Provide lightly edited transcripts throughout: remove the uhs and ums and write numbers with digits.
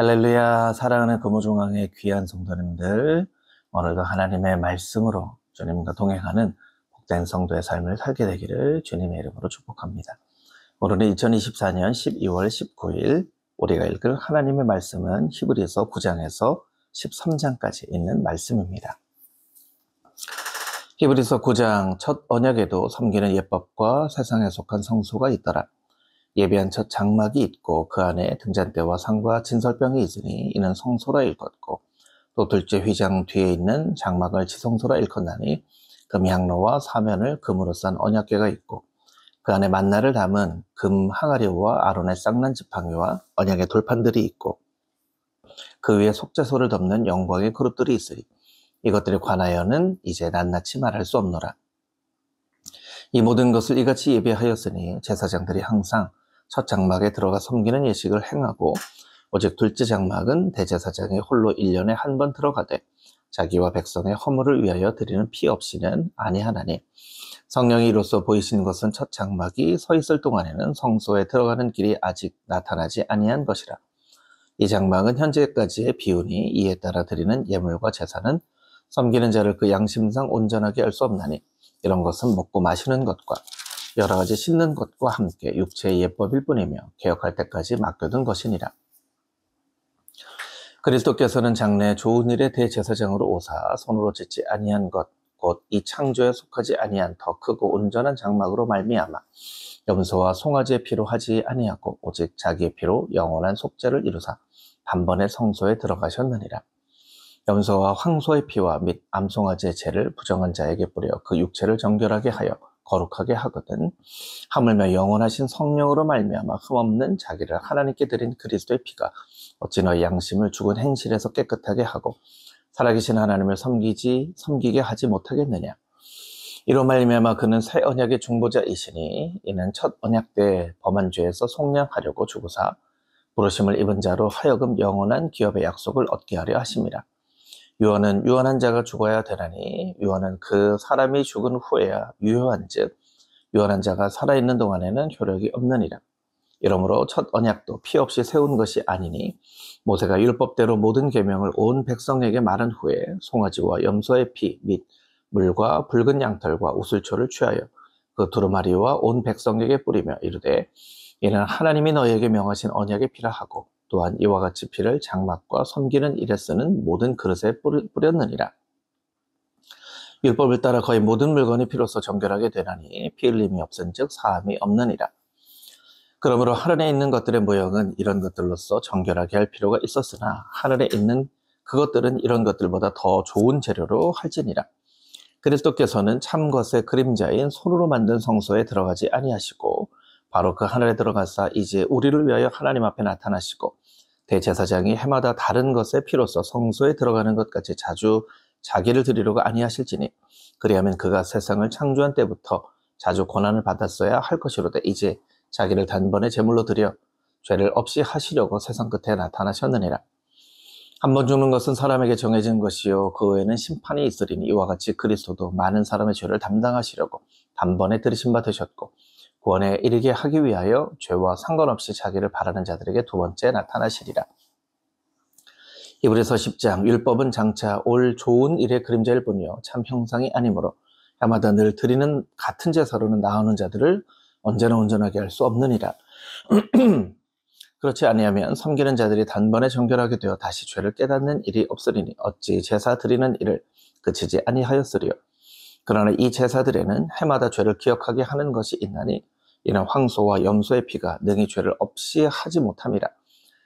할렐루야. 사랑하는 금호중앙의 귀한 성도님들, 오늘도 하나님의 말씀으로 주님과 동행하는 복된 성도의 삶을 살게 되기를 주님의 이름으로 축복합니다. 오늘은 2024년 12월 19일 우리가 읽을 하나님의 말씀은 히브리서 9장에서 13장까지 있는 말씀입니다. 히브리서 9장 첫 언약에도 섬기는 예법과 세상에 속한 성소가 있더라. 예비한 첫 장막이 있고 그 안에 등잔대와 상과 진설병이 있으니 이는 성소라 일컫고, 또 둘째 휘장 뒤에 있는 장막을 지성소라 일컫나니 금 향로와 사면을 금으로 싼 언약궤가 있고 그 안에 만나를 담은 금 항아리와 아론의 쌍난 지팡이와 언약의 돌판들이 있고 그 위에 속죄소를 덮는 영광의 그릇들이 있으리. 이것들에 관하여는 이제 낱낱이 말할 수 없노라. 이 모든 것을 이같이 예비하였으니 제사장들이 항상 첫 장막에 들어가 섬기는 예식을 행하고, 오직 둘째 장막은 대제사장이 홀로 1년에 한 번 들어가되 자기와 백성의 허물을 위하여 드리는 피 없이는 아니하나니, 성령이 이로써 보이신 것은 첫 장막이 서 있을 동안에는 성소에 들어가는 길이 아직 나타나지 아니한 것이라. 이 장막은 현재까지의 비운이 이에 따라 드리는 예물과 제사는 섬기는 자를 그 양심상 온전하게 할 수 없나니, 이런 것은 먹고 마시는 것과 여러 가지 씻는 것과 함께 육체의 예법일 뿐이며 개혁할 때까지 맡겨둔 것이니라. 그리스도께서는 장래 좋은 일의 대제사장으로 오사 손으로 짓지 아니한 것, 곧 이 창조에 속하지 아니한 더 크고 온전한 장막으로 말미암아 염소와 송아지의 피로 하지 아니하고 오직 자기의 피로 영원한 속죄를 이루사 단번에 성소에 들어가셨느니라. 염소와 황소의 피와 및 암송아지의 죄를 부정한 자에게 뿌려 그 육체를 정결하게 하여 거룩하게 하거든, 하물며 영원하신 성령으로 말미암아 흠없는 자기를 하나님께 드린 그리스도의 피가 어찌 너희 양심을 죽은 행실에서 깨끗하게 하고 살아계신 하나님을 섬기게 하지 못하겠느냐. 이로 말미암아 그는 새 언약의 중보자이시니, 이는 첫 언약 때 범한 죄에서 속량하려고 죽으사 부르심을 입은 자로 하여금 영원한 기업의 약속을 얻게 하려 하심이라. 유언은 유언한 자가 죽어야 되나니, 유언은 그 사람이 죽은 후에야 유효한즉 유언한 자가 살아있는 동안에는 효력이 없느니라. 이러므로 첫 언약도 피 없이 세운 것이 아니니, 모세가 율법대로 모든 계명을 온 백성에게 말한 후에 송아지와 염소의 피 및 물과 붉은 양털과 우슬초를 취하여 그 두루마리와 온 백성에게 뿌리며 이르되, 이는 하나님이 너희에게 명하신 언약의 피라 하고, 또한 이와 같이 피를 장막과 섬기는 일에 쓰는 모든 그릇에 뿌렸느니라. 율법을 따라 거의 모든 물건이 피로써 정결하게 되나니 피 흘림이 없은즉 사함이 없느니라. 그러므로 하늘에 있는 것들의 모형은 이런 것들로서 정결하게 할 필요가 있었으나 하늘에 있는 그것들은 이런 것들보다 더 좋은 재료로 할지니라. 그리스도께서는 참 것의 그림자인 손으로 만든 성소에 들어가지 아니하시고 바로 그 하늘에 들어가사 이제 우리를 위하여 하나님 앞에 나타나시고, 대제사장이 해마다 다른 것의 피로써 성소에 들어가는 것 같이 자주 자기를 드리려고 아니하실지니, 그리하면 그가 세상을 창조한 때부터 자주 고난을 받았어야 할 것이로되 이제 자기를 단번에 제물로 드려 죄를 없이 하시려고 세상 끝에 나타나셨느니라. 한 번 죽는 것은 사람에게 정해진 것이요 그 후에는 심판이 있으리니, 이와 같이 그리스도도 많은 사람의 죄를 담당하시려고 단번에 들으심 받으셨고 구원에 이르게 하기 위하여 죄와 상관없이 자기를 바라는 자들에게 두 번째 나타나시리라. 히브리서 10장 율법은 장차 올 좋은 일의 그림자일 뿐이요 참 형상이 아니므로 해마다 늘 드리는 같은 제사로는 나오는 자들을 언제나 온전하게 할 수 없느니라. 그렇지 아니하면 섬기는 자들이 단번에 정결하게 되어 다시 죄를 깨닫는 일이 없으리니 어찌 제사 드리는 일을 그치지 아니하였으리요. 그러나 이 제사들에는 해마다 죄를 기억하게 하는 것이 있나니, 이는 황소와 염소의 피가 능히 죄를 없이 하지 못함이라.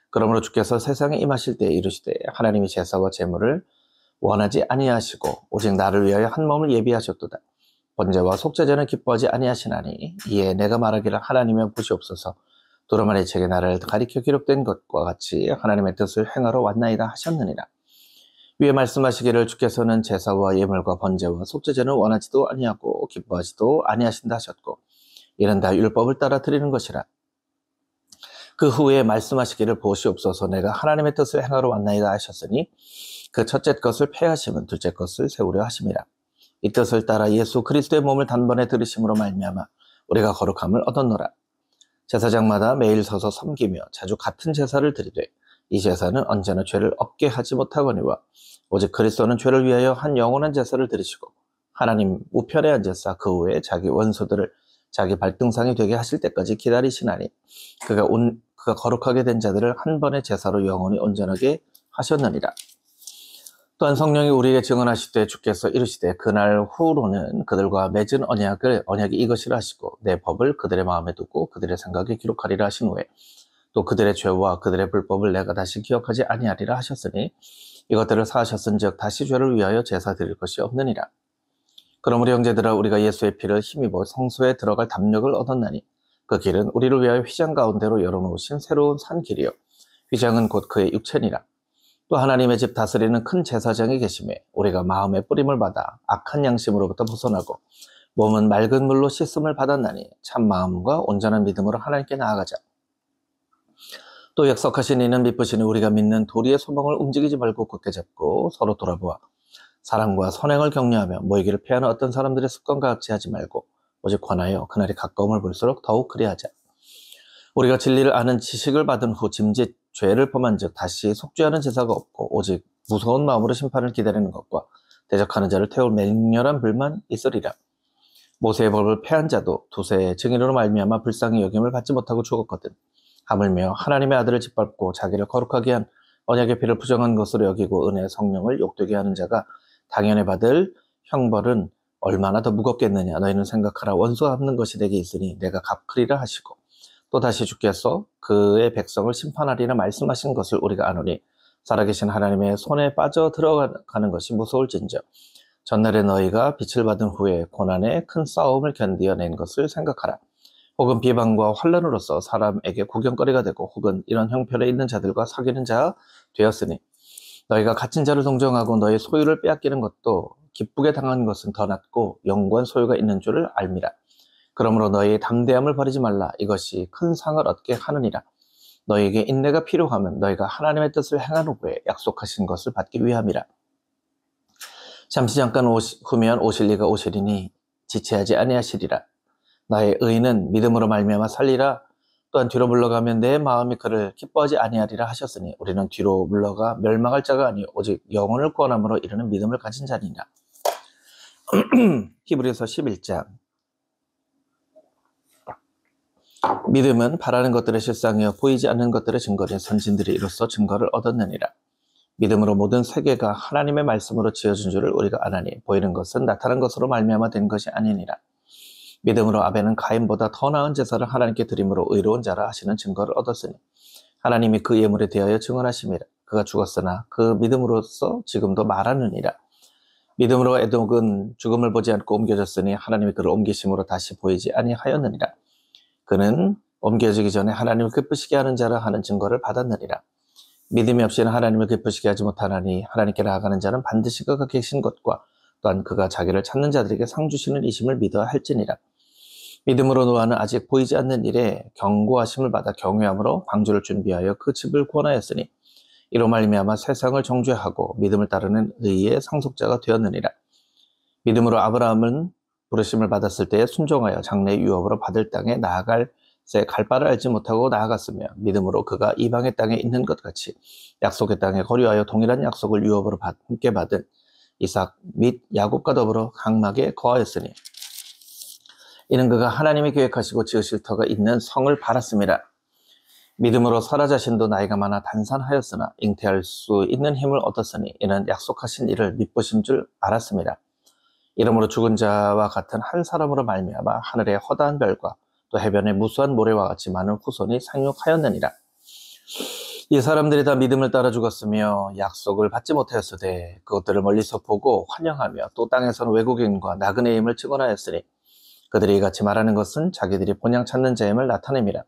그러므로 주께서 세상에 임하실 때에 이르시되, 하나님이 제사와 제물을 원하지 아니하시고 오직 나를 위하여 한 몸을 예비하셨도다. 번제와 속죄제는 기뻐하지 아니하시나니, 이에 내가 말하기를 하나님의 보시옵소서, 두루마리 책에 나를 가리켜 기록된 것과 같이 하나님의 뜻을 행하러 왔나이다 하셨느니라. 위에 말씀하시기를 주께서는 제사와 예물과 번제와 속죄제는 원하지도 아니하고 기뻐하지도 아니하신다 하셨고, 이는 다 율법을 따라 드리는 것이라. 그 후에 말씀하시기를 보시옵소서, 내가 하나님의 뜻을 행하러 왔나이다 하셨으니, 그 첫째 것을 폐하심은 둘째 것을 세우려 하심이라. 이 뜻을 따라 예수 그리스도의 몸을 단번에 들으심으로 말미암아 우리가 거룩함을 얻었노라. 제사장마다 매일 서서 섬기며 자주 같은 제사를 드리되 이 제사는 언제나 죄를 없게 하지 못하거니와 오직 그리스도는 죄를 위하여 한 영원한 제사를 드리시고 하나님 우편에 앉으사 그 후에 자기 원수들을 자기 발등상이 되게 하실 때까지 기다리시나니 그가 거룩하게 된 자들을 한 번의 제사로 영원히 온전하게 하셨느니라. 또한 성령이 우리에게 증언하시되 주께서 이르시되 그날 후로는 그들과 맺은 언약이 이것이라 하시고 내 법을 그들의 마음에 두고 그들의 생각에 기록하리라 하신 후에 또 그들의 죄와 그들의 불법을 내가 다시 기억하지 아니하리라 하셨으니 이것들을 사하셨은즉 다시 죄를 위하여 제사 드릴 것이 없느니라. 그러므로 형제들아 우리가 예수의 피를 힘입어 성소에 들어갈 담력을 얻었나니 그 길은 우리를 위하여 휘장 가운데로 열어놓으신 새로운 산 길이요 휘장은 곧 그의 육체니라. 또 하나님의 집 다스리는 큰 제사장이 계심에 우리가 마음의 뿌림을 받아 악한 양심으로부터 벗어나고 몸은 맑은 물로 씻음을 받았나니 참 마음과 온전한 믿음으로 하나님께 나아가자. 또 약속하신 이는 미쁘시니 우리가 믿는 도리의 소망을 움직이지 말고 굳게 잡고 서로 돌아보아 사랑과 선행을 격려하며 모이기를 피하는 어떤 사람들의 습관과 같이 하지 말고 오직 권하여 그날이 가까움을 볼수록 더욱 그리하자. 우리가 진리를 아는 지식을 받은 후 짐짓 죄를 범한 즉 다시 속죄하는 제사가 없고 오직 무서운 마음으로 심판을 기다리는 것과 대적하는 자를 태울 맹렬한 불만 있으리라. 모세의 법을 폐한 자도 두세의 증인으로 말미암아 불쌍히 여김을 받지 못하고 죽었거든. 하물며 하나님의 아들을 짓밟고 자기를 거룩하게 한 언약의 피를 부정한 것으로 여기고 은혜의 성령을 욕되게 하는 자가 당연히 받을 형벌은 얼마나 더 무겁겠느냐. 너희는 생각하라. 원수 갚는 것이 내게 있으니 내가 갚으리라 하시고 또 다시 주께서 그의 백성을 심판하리라 말씀하신 것을 우리가 아노니 살아계신 하나님의 손에 빠져 들어가는 것이 무서울진저 전날에 너희가 빛을 받은 후에 고난의 큰 싸움을 견디어낸 것을 생각하라. 혹은 비방과 환난으로서 사람에게 구경거리가 되고 혹은 이런 형편에 있는 자들과 사귀는 자 되었으니 너희가 갇힌 자를 동정하고 너희 소유를 빼앗기는 것도 기쁘게 당한 것은 더 낫고 영원한 소유가 있는 줄을 알미라. 그러므로 너희의 담대함을 버리지 말라. 이것이 큰 상을 얻게 하느니라. 너희에게 인내가 필요하면 너희가 하나님의 뜻을 행한 후에 약속하신 것을 받기 위함이라. 잠시 잠깐 후면 오실 이가 오시리니 지체하지 아니하시리라. 나의 의인은 믿음으로 말미암아 살리라. 또한 뒤로 물러가면 내 마음이 그를 기뻐하지 아니하리라 하셨으니 우리는 뒤로 물러가 멸망할 자가 아니요 오직 영혼을 구원함으로 이르는 믿음을 가진 자니라. 히브리서 11장. 믿음은 바라는 것들의 실상이요 보이지 않는 것들의 증거인 선진들이 이로써 증거를 얻었느니라. 믿음으로 모든 세계가 하나님의 말씀으로 지어진 줄을 우리가 아나니 보이는 것은 나타난 것으로 말미암아 된 것이 아니니라. 믿음으로 아벨은 가인보다 더 나은 제사를 하나님께 드림으로 의로운 자라 하시는 증거를 얻었으니 하나님이 그 예물에 대하여 증언하심이라. 그가 죽었으나 그 믿음으로써 지금도 말하느니라. 믿음으로 에녹은 죽음을 보지 않고 옮겨졌으니 하나님이 그를 옮기심으로 다시 보이지 아니하였느니라. 그는 옮겨지기 전에 하나님을 기쁘시게 하는 자라 하는 증거를 받았느니라. 믿음이 없이는 하나님을 기쁘시게 하지 못하나니 하나님께 나아가는 자는 반드시 그가 계신 것과 또한 그가 자기를 찾는 자들에게 상 주시는 이심을 믿어야 할지니라. 믿음으로 노아는 아직 보이지 않는 일에 경고하심을 받아 경외함으로 방주를 준비하여 그 집을 구원하였으니 이로 말미암아 세상을 정죄하고 믿음을 따르는 의의 상속자가 되었느니라. 믿음으로 아브라함은 부르심을 받았을 때에 순종하여 장래의 유업으로 받을 땅에 나아갈 갈 바를 알지 못하고 나아갔으며 믿음으로 그가 이방의 땅에 있는 것 같이 약속의 땅에 거류하여 동일한 약속을 유업으로 함께 받은 이삭 및 야곱과 더불어 강막에 거하였으니 이는 그가 하나님이 계획하시고 지으실 터가 있는 성을 바랐음이라. 믿음으로 사라 자신도 나이가 많아 단산하였으나 잉태할 수 있는 힘을 얻었으니 이는 약속하신 이를 믿으신 줄 알았음이라. 이러므로 죽은 자와 같은 한 사람으로 말미암아 하늘의 허다한 별과 또 해변의 무수한 모래와 같이 많은 후손이 상륙하였느니라. 이 사람들이 다 믿음을 따라 죽었으며 약속을 받지 못하였으되 그것들을 멀리서 보고 환영하며 또 땅에서는 외국인과 나그네임을 증언하였으니 그들이 같이 말하는 것은 자기들이 본향 찾는 자임을 나타냄이라.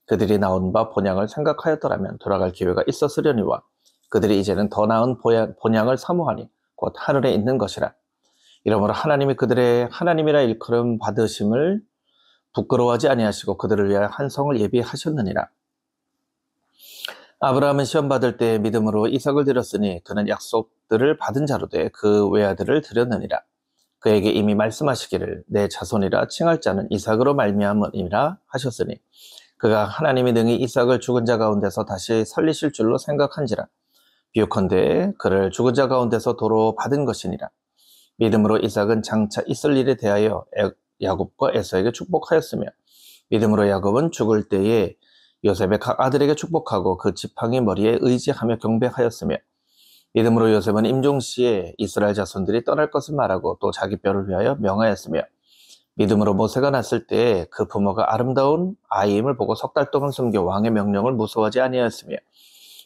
그들이 나온 바 본향을 생각하였더라면 돌아갈 기회가 있었으려니와 그들이 이제는 더 나은 본향을 사모하니 곧 하늘에 있는 것이라. 이러므로 하나님이 그들의 하나님이라 일컬음 받으심을 부끄러워하지 아니하시고 그들을 위하여 한 성을 예비하셨느니라. 아브라함은 시험 받을 때 믿음으로 이삭을 드렸으니 그는 약속들을 받은 자로 돼 그 외아들을 드렸느니라. 그에게 이미 말씀하시기를 내 자손이라 칭할 자는 이삭으로 말미암음이라 하셨으니 그가 하나님이 능히 이삭을 죽은 자 가운데서 다시 살리실 줄로 생각한지라. 비유컨대 그를 죽은 자 가운데서 도로 받은 것이니라. 믿음으로 이삭은 장차 있을 일에 대하여 야곱과 에서에게 축복하였으며, 믿음으로 야곱은 죽을 때에 요셉의 각 아들에게 축복하고 그 지팡이 머리에 의지하며 경배하였으며, 믿음으로 요셉은 임종시에 이스라엘 자손들이 떠날 것을 말하고 또 자기 뼈를 위하여 명하였으며, 믿음으로 모세가 났을 때에 그 부모가 아름다운 아이임을 보고 석 달 동안 숨겨 왕의 명령을 무서워하지 아니하였으며,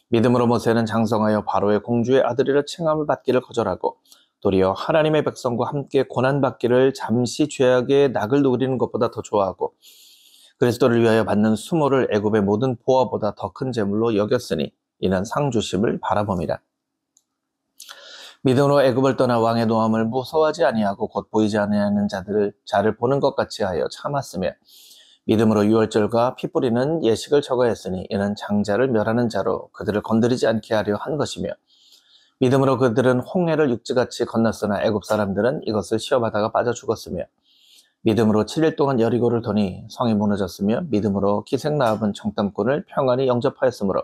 믿음으로 모세는 장성하여 바로의 공주의 아들이라 칭함을 받기를 거절하고 도리어 하나님의 백성과 함께 고난받기를 잠시 죄악의 낙을 누리는 것보다 더 좋아하고 그리스도를 위하여 받는 수모를 애굽의 모든 보화보다 더 큰 재물로 여겼으니 이는 상 주심을 바라봄이라. 믿음으로 애굽을 떠나 왕의 노함을 무서워하지 아니하고 곧 보이지 아니하는 자를 보는 것 같이 하여 참았으며, 믿음으로 유월절과 피 뿌리는 예식을 저거했으니 이는 장자를 멸하는 자로 그들을 건드리지 않게 하려 한 것이며, 믿음으로 그들은 홍해를 육지같이 건넜으나 애굽 사람들은 이것을 시험하다가 빠져 죽었으며, 믿음으로 7일 동안 여리고를 도니 성이 무너졌으며, 믿음으로 기생라합은 정탐꾼을 평안히 영접하였으므로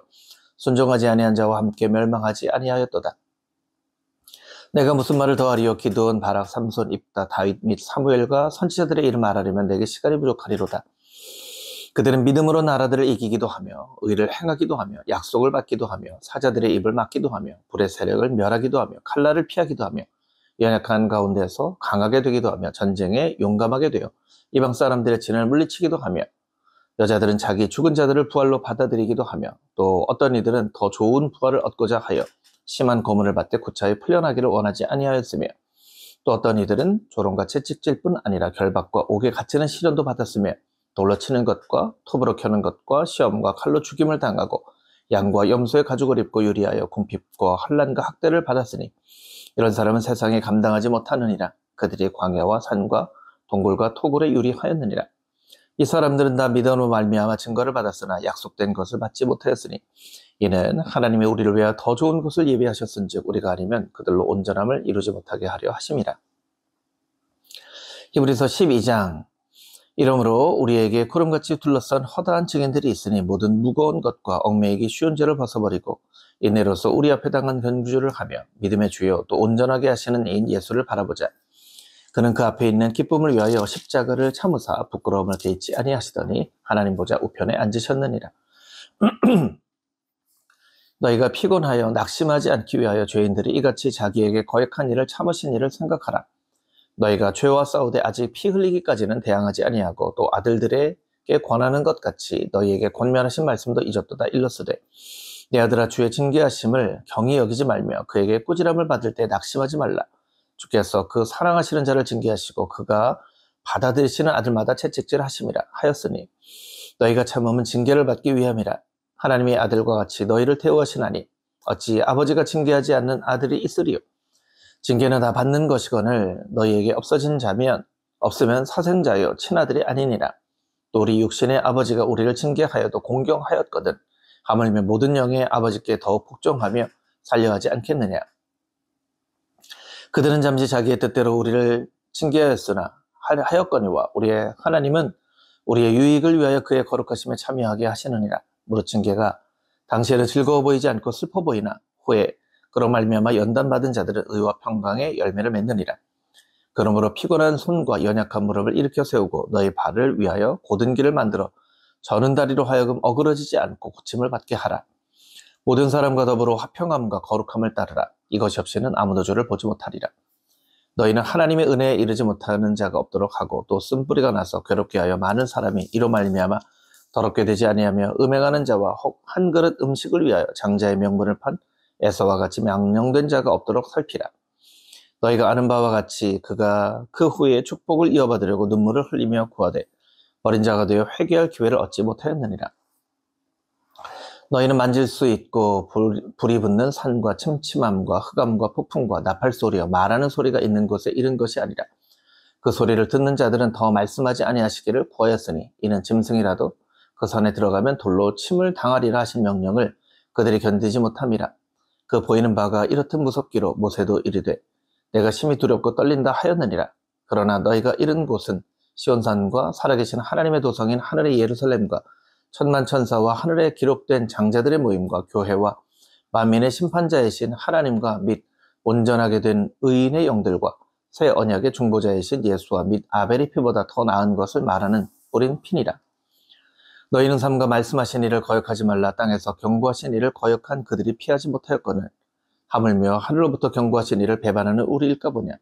순종하지 아니한 자와 함께 멸망하지 아니하였도다. 내가 무슨 말을 더하리요? 기드온, 바락, 삼손, 입다, 다윗 및 사무엘과 선지자들의 이름 말하려면 내게 시간이 부족하리로다. 그들은 믿음으로 나라들을 이기기도 하며 의를 행하기도 하며 약속을 받기도 하며 사자들의 입을 막기도 하며 불의 세력을 멸하기도 하며 칼날을 피하기도 하며 연약한 가운데서 강하게 되기도 하며 전쟁에 용감하게 되어 이방 사람들의 진을 물리치기도 하며, 여자들은 자기 죽은 자들을 부활로 받아들이기도 하며, 또 어떤 이들은 더 좋은 부활을 얻고자 하여 심한 고문을 받되 구차히 풀려나기를 원하지 아니하였으며, 또 어떤 이들은 조롱과 채찍질 뿐 아니라 결박과 옥에 갇히는 시련도 받았으며, 돌로 치는 것과 톱으로 켜는 것과 시험과 칼로 죽임을 당하고 양과 염소의 가죽을 입고 유리하여 궁핍과 환난과 학대를 받았으니 이런 사람은 세상에 감당하지 못하느니라. 그들이 광야와 산과 동굴과 토굴에 유리하였느니라. 이 사람들은 다 믿음으로 말미암아 증거를 받았으나 약속된 것을 받지 못하였으니 이는 하나님이 우리를 위하여 더 좋은 것을 예비하셨은즉 우리가 아니면 그들로 온전함을 이루지 못하게 하려 하심이라. 히브리서 12장. 이러므로 우리에게 구름같이 둘러싼 허다한 증인들이 있으니 모든 무거운 것과 얽매이기 쉬운 죄를 벗어버리고 인내로서 우리 앞에 당한 견주를 하며 믿음의 주요 또 온전하게 하시는 이인 예수를 바라보자. 그는 그 앞에 있는 기쁨을 위하여 십자가를 참으사 부끄러움을 개의치 아니하시더니 하나님 보좌 우편에 앉으셨느니라. 너희가 피곤하여 낙심하지 않기 위하여 죄인들이 이같이 자기에게 거역한 일을 참으신 일을 생각하라. 너희가 죄와 싸우되 아직 피 흘리기까지는 대항하지 아니하고 또 아들들에게 권하는 것 같이 너희에게 권면하신 말씀도 잊었도다. 일렀으되 내 아들아, 주의 징계하심을 경히 여기지 말며 그에게 꾸지람을 받을 때 낙심하지 말라. 주께서 그 사랑하시는 자를 징계하시고 그가 받아들이시는 아들마다 채찍질 하심이라 하였으니 너희가 참음은 징계를 받기 위함이라. 하나님의 아들과 같이 너희를 태워하시나니 어찌 아버지가 징계하지 않는 아들이 있으리요? 징계는 다 받는 것이거늘 너희에게 없으면 사생자여 친아들이 아니니라. 또 우리 육신의 아버지가 우리를 징계하여도 공경하였거든 하물며 모든 영의 아버지께 더욱 복종하며 살려하지 않겠느냐. 그들은 잠시 자기의 뜻대로 우리를 징계하였거니와 우리의 하나님은 우리의 유익을 위하여 그의 거룩하심에 참여하게 하시느니라. 무릇 징계가 당시에는 즐거워 보이지 않고 슬퍼 보이나 후에 그로 말미암아 연단받은 자들은 의와 평강의 열매를 맺느니라. 그러므로 피곤한 손과 연약한 무릎을 일으켜 세우고 너희 발을 위하여 곧은 길을 만들어 저는 다리로 하여금 어그러지지 않고 고침을 받게 하라. 모든 사람과 더불어 화평함과 거룩함을 따르라. 이것이 없이는 아무도 주를 보지 못하리라. 너희는 하나님의 은혜에 이르지 못하는 자가 없도록 하고 또 쓴뿌리가 나서 괴롭게 하여 많은 사람이 이로 말미암아 더럽게 되지 아니하며 음행하는 자와 혹 한 그릇 음식을 위하여 장자의 명분을 판 에서와 같이 망령된 자가 없도록 살피라. 너희가 아는 바와 같이 그가 그 후에 축복을 이어받으려고 눈물을 흘리며 구하되 어린 자가 되어 회개할 기회를 얻지 못하였느니라. 너희는 만질 수 있고 불이 붙는 산과 침침함과 흑암과 폭풍과 나팔 소리와 말하는 소리가 있는 곳에 이른 것이 아니라 그 소리를 듣는 자들은 더 말씀하지 아니하시기를 구하였으니 이는 짐승이라도 그 산에 들어가면 돌로 침을 당하리라 하신 명령을 그들이 견디지 못함이라. 그 보이는 바가 이렇듯 무섭기로 모세도 이르되 내가 심히 두렵고 떨린다 하였느니라. 그러나 너희가 이른 곳은 시온산과 살아계신 하나님의 도성인 하늘의 예루살렘과 천만 천사와 하늘에 기록된 장자들의 모임과 교회와 만민의 심판자이신 하나님과 및 온전하게 된 의인의 영들과 새 언약의 중보자이신 예수와 및 아벨의 피보다 더 나은 것을 말하는 우린 피니라. 너희는 삼가 말씀하신 이를 거역하지 말라. 땅에서 경고하신 이를 거역한 그들이 피하지 못하였거늘 하물며 하늘로부터 경고하신 이를 배반하는 우리일까 보냐.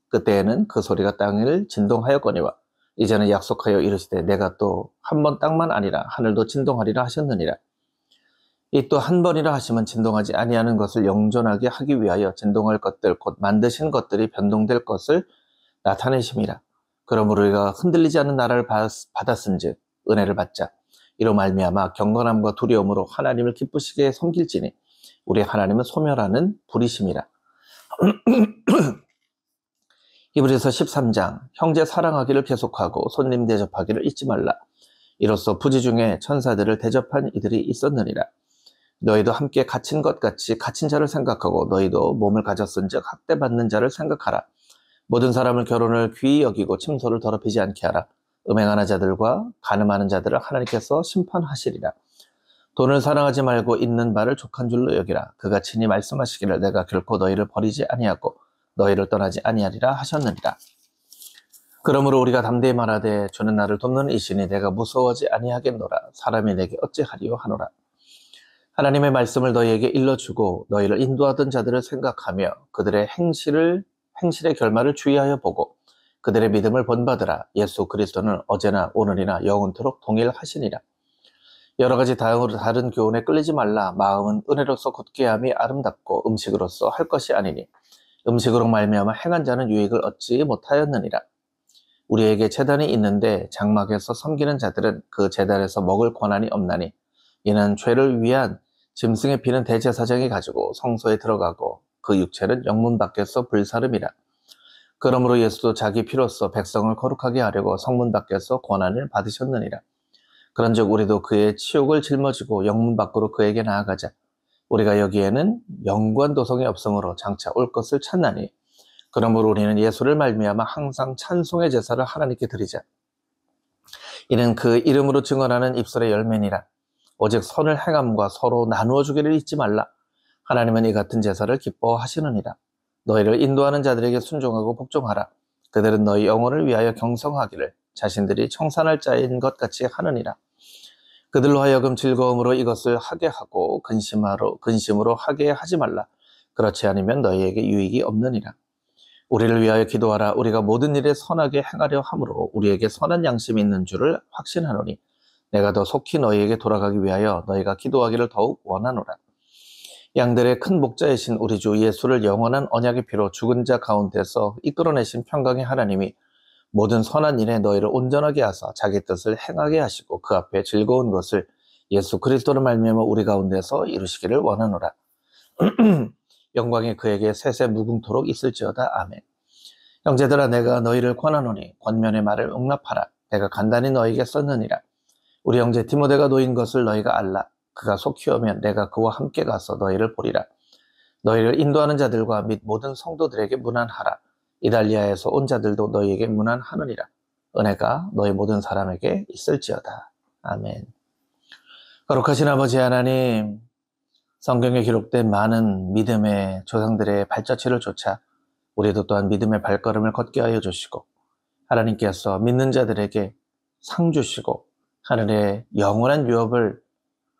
그때에는 그 소리가 땅을 진동하였거니와 이제는 약속하여 이르시되 내가 또 한 번 땅만 아니라 하늘도 진동하리라 하셨느니라. 이 또 한 번이라 하시면 진동하지 아니하는 것을 영존하게 하기 위하여 진동할 것들 곧 만드신 것들이 변동될 것을 나타내심이라. 그러므로 우리가 흔들리지 않는 나라를 받았은즉 은혜를 받자. 이로 말미암아 경건함과 두려움으로 하나님을 기쁘시게 섬길지니 우리 하나님은 소멸하는 불이심이라. 히브리서 13장 형제 사랑하기를 계속하고 손님 대접하기를 잊지 말라. 이로써 부지 중에 천사들을 대접한 이들이 있었느니라. 너희도 함께 갇힌 것 같이 갇힌 자를 생각하고 너희도 몸을 가졌은즉 학대받는 자를 생각하라. 모든 사람을 결혼을 귀히 여기고 침소를 더럽히지 않게 하라. 음행하는 자들과 간음하는 자들을 하나님께서 심판하시리라. 돈을 사랑하지 말고 있는 바를 족한 줄로 여기라. 그가 친히 말씀하시기를 내가 결코 너희를 버리지 아니하고 너희를 떠나지 아니하리라 하셨느니라. 그러므로 우리가 담대히 말하되 주는 나를 돕는 이시니 내가 무서워하지 아니하겠노라. 사람이 내게 어찌하리요 하노라. 하나님의 말씀을 너희에게 일러주고 너희를 인도하던 자들을 생각하며 그들의 행실의 결말을 주의하여 보고 그들의 믿음을 본받으라. 예수 그리스도는 어제나 오늘이나 영원토록 동일하시니라. 여러 가지 다른 교훈에 끌리지 말라. 마음은 은혜로서 굳게함이 아름답고 음식으로서 할 것이 아니니 음식으로 말미암아 행한 자는 유익을 얻지 못하였느니라. 우리에게 제단이 있는데 장막에서 섬기는 자들은 그 제단에서 먹을 권한이 없나니 이는 죄를 위한 짐승의 피는 대제사장이 가지고 성소에 들어가고 그 육체는 영문 밖에서 불사름이라. 그러므로 예수도 자기 피로써 백성을 거룩하게 하려고 성문 밖에서 권한을 받으셨느니라. 그런즉 우리도 그의 치욕을 짊어지고 영문 밖으로 그에게 나아가자. 우리가 여기에는 영관 도성이 없으므로 장차 올 것을 찾나니 그러므로 우리는 예수를 말미암아 항상 찬송의 제사를 하나님께 드리자. 이는 그 이름으로 증언하는 입술의 열매니라. 오직 선을 행함과 서로 나누어 주기를 잊지 말라. 하나님은 이 같은 제사를 기뻐하시느니라. 너희를 인도하는 자들에게 순종하고 복종하라. 그들은 너희 영혼을 위하여 경성하기를 자신들이 청산할 자인 것 같이 하느니라. 그들로 하여금 즐거움으로 이것을 하게 하고 근심으로 하게 하지 말라. 그렇지 않으면 너희에게 유익이 없느니라. 우리를 위하여 기도하라. 우리가 모든 일에 선하게 행하려 함으로 우리에게 선한 양심이 있는 줄을 확신하노니 내가 더 속히 너희에게 돌아가기 위하여 너희가 기도하기를 더욱 원하노라. 양들의 큰 목자이신 우리 주 예수를 영원한 언약의 피로 죽은 자 가운데서 이끌어내신 평강의 하나님이 모든 선한 일에 너희를 온전하게 하사 자기 뜻을 행하게 하시고 그 앞에 즐거운 것을 예수 그리스도를 말미암아 우리 가운데서 이루시기를 원하노라. 영광이 그에게 세세 무궁토록 있을지어다. 아멘. 형제들아 내가 너희를 권하노니 권면의 말을 응납하라. 내가 간단히 너희에게 썼느니라. 우리 형제 디모데가 놓인 것을 너희가 알라. 그가 속히 오면 내가 그와 함께 가서 너희를 보리라. 너희를 인도하는 자들과 및 모든 성도들에게 문안하라. 이달리아에서 온 자들도 너희에게 문안하느니라. 은혜가 너희 모든 사람에게 있을지어다. 아멘. 거룩하신 아버지 하나님, 성경에 기록된 많은 믿음의 조상들의 발자취를 쫓아 우리도 또한 믿음의 발걸음을 걷게 하여 주시고 하나님께서 믿는 자들에게 상 주시고 하늘의 영원한 유업을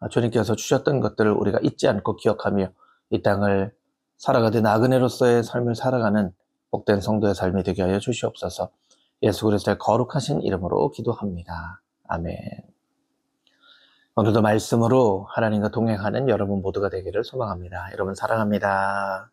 주님께서 주셨던 것들을 우리가 잊지 않고 기억하며 이 땅을 살아가되 나그네로서의 삶을 살아가는 복된 성도의 삶이 되게 하여 주시옵소서. 예수 그리스도의 거룩하신 이름으로 기도합니다. 아멘. 오늘도 말씀으로 하나님과 동행하는 여러분 모두가 되기를 소망합니다. 여러분 사랑합니다.